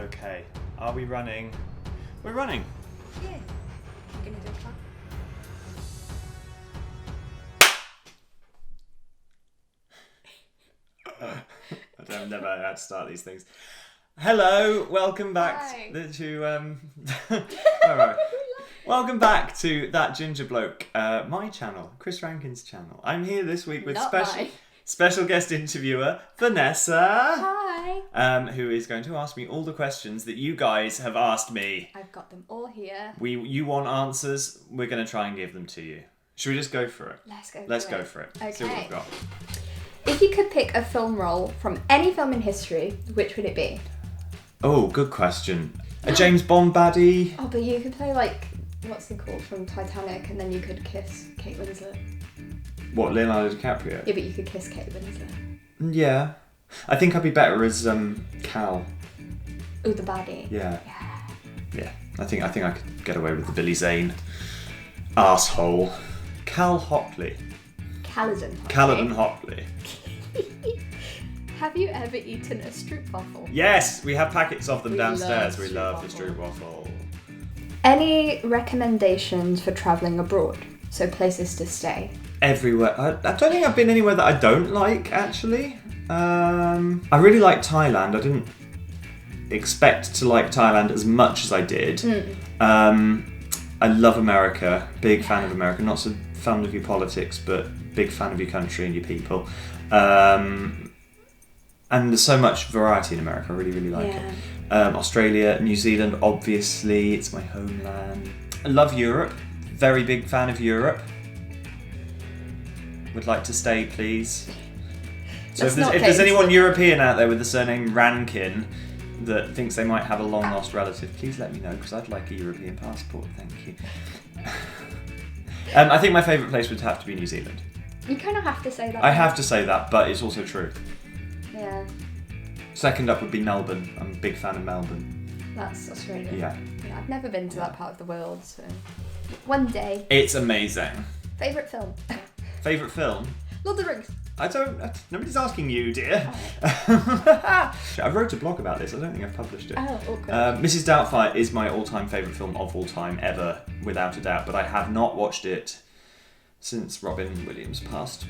Okay. Are we running? We're running. Yeah. You're gonna do a clap? I've never had to start these things. Hello, welcome back Hi. to where are we? Welcome back to That Ginger Bloke, my channel, Chris Rankin's channel. I'm here this week with special guest interviewer Vanessa. Hi. Who is going to ask me all the questions that you guys have asked me. I've got them all here. You want answers? We're going to try and give them to you. Should we just go for it? Let's go for it. Okay. See what we've got. If you could pick a film role from any film in history, which would it be? Oh, good question. A James Bond baddie? Oh, but you could play like, what's it called from Titanic, and then you could kiss Kate Winslet. What, Leonardo DiCaprio? Yeah, but you could kiss Kate Winslet. Yeah. I think I'd be better as Cal. Oh, the baddie. Yeah. I think I could get away with the Billy Zane arsehole. Cal Hockley. Caledon Hockley. Have you ever eaten a stroopwafel? Yes, we have packets of them We downstairs. love We love the stroopwafel. stroopwafel. Any recommendations for travelling abroad? So places to stay. Everywhere. I don't think I've been anywhere that I don't like, actually. I really like Thailand. I didn't expect to like Thailand as much as I did. I love America. Big fan of America. Not so fan of your politics, but big fan of your country and your people. And there's so much variety in America. I really, really like it. Australia, New Zealand, obviously. It's my homeland. I love Europe. Very big fan of Europe. Would like to stay, please. So if there's anyone European out there with the surname Rankin that thinks they might have a long lost relative, please let me know, because I'd like a European passport, thank you. I think my favourite place would have to be New Zealand. You kind of have to say that. I have to say that, but it's also true. Yeah. Second up would be Melbourne. I'm a big fan of Melbourne. That's Australia. Yeah. I've never been to that part of the world, so one day. It's amazing. Favourite film? Favourite film? Lord of the Rings. Nobody's asking you, dear. I wrote a blog about this. I don't think I've published it. Oh, okay. Mrs. Doubtfire is my all-time favourite film of all time ever, without a doubt. But I have not watched it since Robin Williams passed.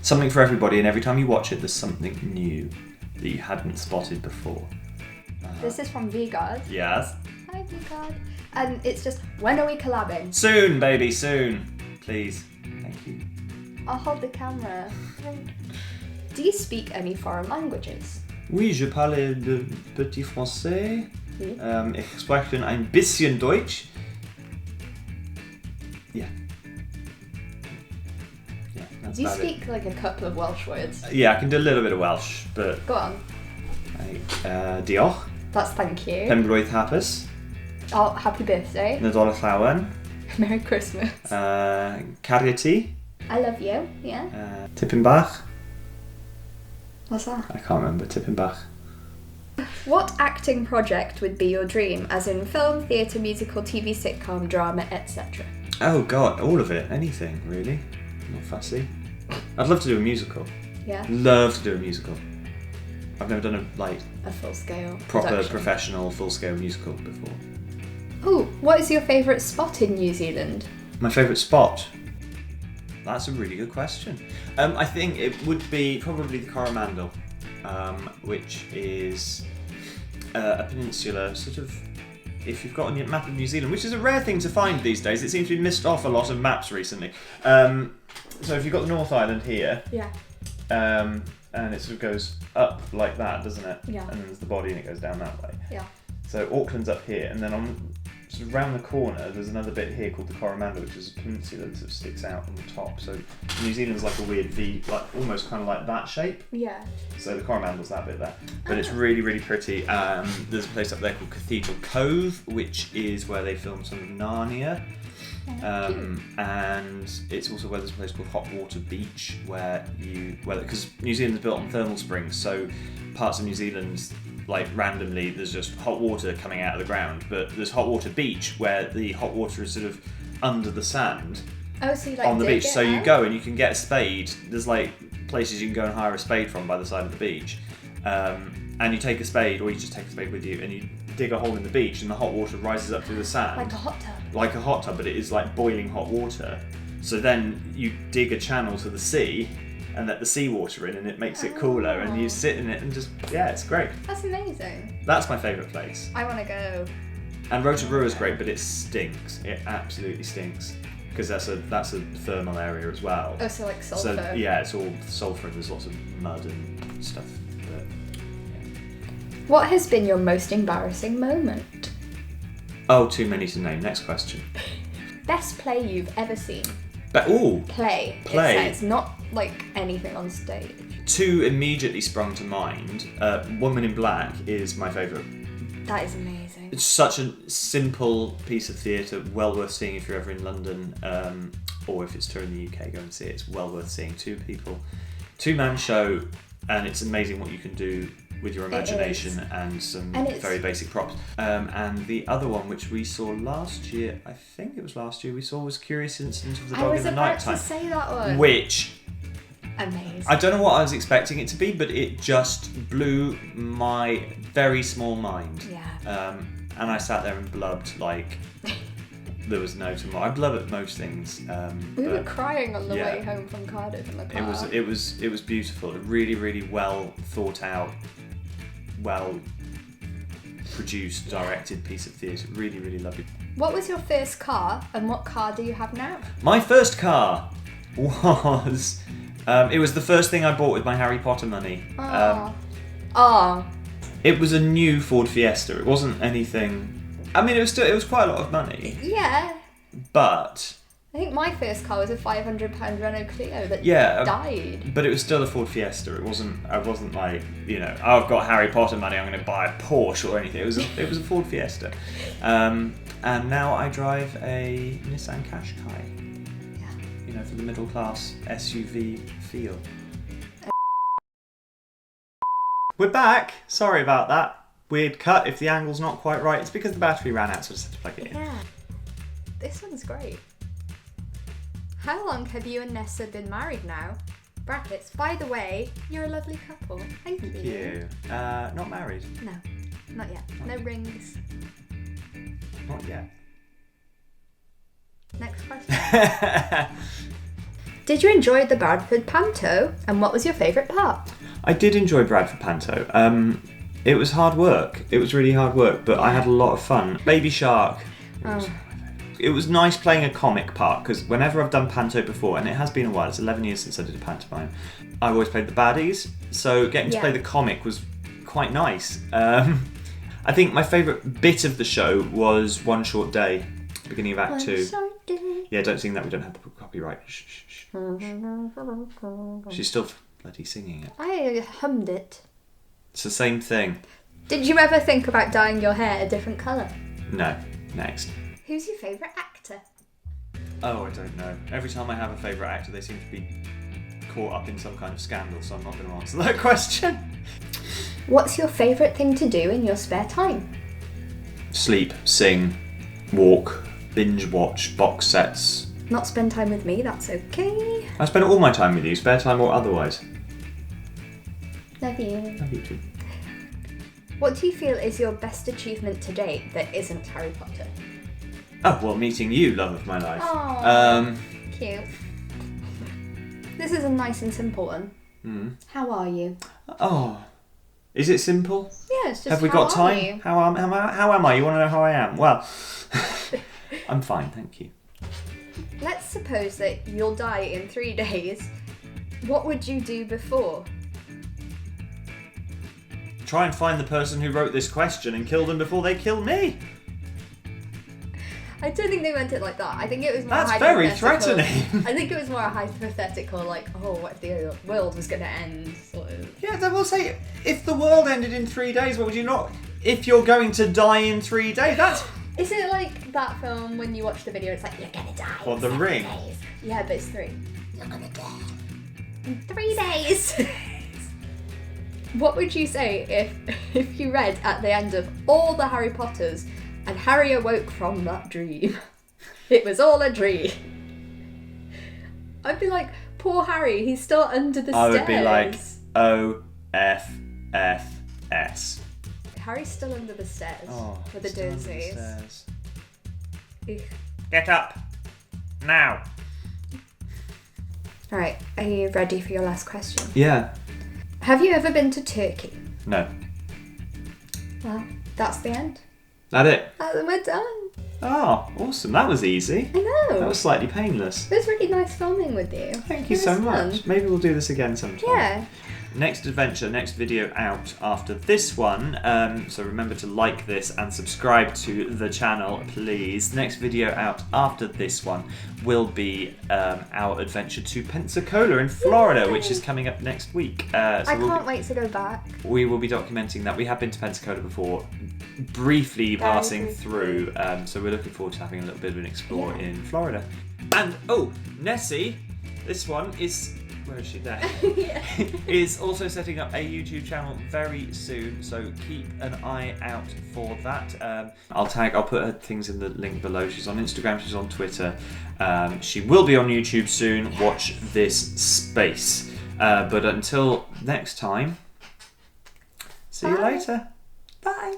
Something for everybody, and every time you watch it, there's something new that you hadn't spotted before. This is from Vigard. Yes. Hi, Vigard. And it's just, when are we collabing? Soon, baby, soon. Please. Thank you. I'll hold the camera. Do you speak any foreign languages? Oui, je parle de petit français. Oui. Ich spreche ein bisschen Deutsch. Yeah. Yeah, that's Do you about speak like a couple of Welsh words? it. Yeah, I can do a little bit of Welsh, but Go on. diolch. That's thank you. Penblwydd hapus. Oh, happy birthday. Nadolig llawen. Merry Christmas. Cariad ti. I love you. Yeah. Tipyn bach. What's that? I can't remember. Tipyn bach. What acting project would be your dream, as in film, theatre, musical, TV, sitcom, drama, etc.? Oh God, all of it. Anything really. Not fussy. I'd love to do a musical. Yeah. Love to do a musical. I've never done A full-scale proper production. professional full-scale musical before. Oh, what is your favourite spot in New Zealand? My favourite spot? That's a really good question. I think it would be probably the Coromandel, which is a peninsula, sort of, if you've got on your map of New Zealand, which is a rare thing to find these days. It seems to be missed off a lot of maps recently. So if you've got the North Island here, Yeah. and it sort of goes up like that, doesn't it? Yeah. And then there's the body and it goes down that way. Yeah. So Auckland's up here, and then on sort of round the corner, there's another bit here called the Coromandel, which is a peninsula that sort of sticks out on the top. So New Zealand's like a weird V, like almost kind of like that shape. Yeah. So the Coromandel's that bit there, but it's really, really pretty. There's a place up there called Cathedral Cove, which is where they filmed some of Narnia. And it's also where there's a place called Hot Water Beach, because New Zealand's built on thermal springs, so parts of New Zealand, like randomly, there's just hot water coming out of the ground, but there's Hot Water Beach where the hot water is sort of under the sand So you like on the beach. So you out? go and you can get a spade. There's like places you can go and hire a spade from by the side of the beach. and you take a spade, or you just take a spade with you, and you dig a hole in the beach, and the hot water rises up through the sand. Like a hot tub. Like a hot tub, but it is like boiling hot water. So then you dig a channel to the sea and let the seawater in, and it makes it cooler, and you sit in it and just, it's great. That's amazing. That's my favourite place. I want to go. And Rotorua is great, but it stinks. It absolutely stinks. Because that's a thermal area as well. Oh, so like sulphur. So yeah, it's all sulphur and there's lots of mud and stuff. But, What has been your most embarrassing moment? Oh, too many to name. Next question. Best play you've ever seen? But Play. It says, not like anything on stage. two immediately sprung to mind. Woman in Black is my favourite. That is amazing. It's such a simple piece of theatre, well worth seeing if you're ever in London, or if it's touring the UK, go and see it. It's well worth seeing. Two-man show, and it's amazing what you can do with your imagination and some very basic props. And the other one, which we saw last year, I think it was last year, we saw was Curious Incident of the Dog in the Night Time. I was about to say that one. Which... Amazing. I don't know what I was expecting it to be, but it just blew my very small mind. Yeah. And I sat there and blubbed like there was no tomorrow. I blub at most things. We were crying on the way home from Cardiff in the car. It was beautiful. A really, really well thought out, well produced, directed piece of theatre. Really, really lovely. What was your first car, and what car do you have now? My first car was... it was the first thing I bought with my Harry Potter money. It was a new Ford Fiesta. It wasn't anything... I mean, it was quite a lot of money. Yeah. But... I think my first car was a £500 Renault Clio that died. But it was still a Ford Fiesta. I wasn't like, I've got Harry Potter money, I'm going to buy a Porsche or anything. It was a Ford Fiesta. And now I drive a Nissan Qashqai. For the middle class SUV feel. We're back. Sorry about that. Weird cut if the angle's not quite right. It's because the battery ran out, so I just had to plug it in. Yeah. This one's great. How long have you and Nessa been married now? Brackets. By the way, you're a lovely couple. Thank you. Thank you. Not married. No, not yet. No rings. Not yet. Next question. Did you enjoy the Bradford Panto, and what was your favourite part? I did enjoy Bradford Panto. It was hard work. It was really hard work, but I had a lot of fun. Baby Shark. It was nice playing a comic part, because whenever I've done Panto before, and it has been a while, it's 11 years since I did a pantomime, I've always played the baddies, so getting to play the comic was quite nice. I think my favourite bit of the show was One Short Day, beginning of Act 2. Yeah, don't sing that, we don't have the copyright. Shh, shh, shh. She's still bloody singing it. I hummed it. It's the same thing. Did you ever think about dyeing your hair a different colour? No. Next. Who's your favourite actor? Oh, I don't know. Every time I have a favourite actor, they seem to be caught up in some kind of scandal, so I'm not going to answer that question. What's your favourite thing to do in your spare time? Sleep, sing, walk, binge watch, box sets. Not spend time with me, that's okay. I spend all my time with you, spare time or otherwise. Love you. Love you too. What do you feel is your best achievement to date that isn't Harry Potter? Oh, well, meeting you, love of my life. Aww, cute. This is a nice and simple one. How are you? Oh, is it simple? Yeah, it's just have we got time? You? How am I? You want to know how I am? Well, I'm fine, thank you. Let's suppose that you'll die in 3 days. What would you do before? Try and find the person who wrote this question and kill them before they kill me. I don't think they meant it like that. I think it was more That's very threatening. I think it was more a hypothetical, like, oh, what if the world was going to end, sort of. Yeah, they will say, if the world ended in 3 days, what would you not... If you're going to die in 3 days, that's... Is it like that film when you watch the video, it's like, you're going to die in The Ring? days. Yeah, but it's 3. You're going to die in 3 days. What would you say if you read at the end of all the Harry Potters and Harry awoke from that dream? It was all a dream. I'd be like, poor Harry, he's still under the stairs. I would be like, O-F-F S. Harry's still under the stairs with the still under the Dursley's. stairs. Ugh. Get up! Now! Right, are you ready for your last question? Yeah. Have you ever been to Turkey? No. Well, that's the end. That it? We're done. Oh, awesome. That was easy. I know. That was slightly painless. It was really nice filming with you. Thank you It so was much. fun. Maybe we'll do this again sometime. Yeah. Next adventure, next video out after this one. So remember to like this and subscribe to the channel, please. Next video out after this one will be our adventure to Pensacola in Florida, Yay! which is coming up next week. I can't wait to go back. We will be documenting that. We have been to Pensacola before, briefly passing briefly. through. So we're looking forward to having a little bit of an explore Yeah. in Florida. And Nessie, this one is. Where is she there? Yeah. Is also setting up a YouTube channel very soon, so keep an eye out for that. I'll put her things in the link below. She's on Instagram, she's on Twitter. She will be on YouTube soon. Watch this space. But until next time, see you Bye. later. Bye.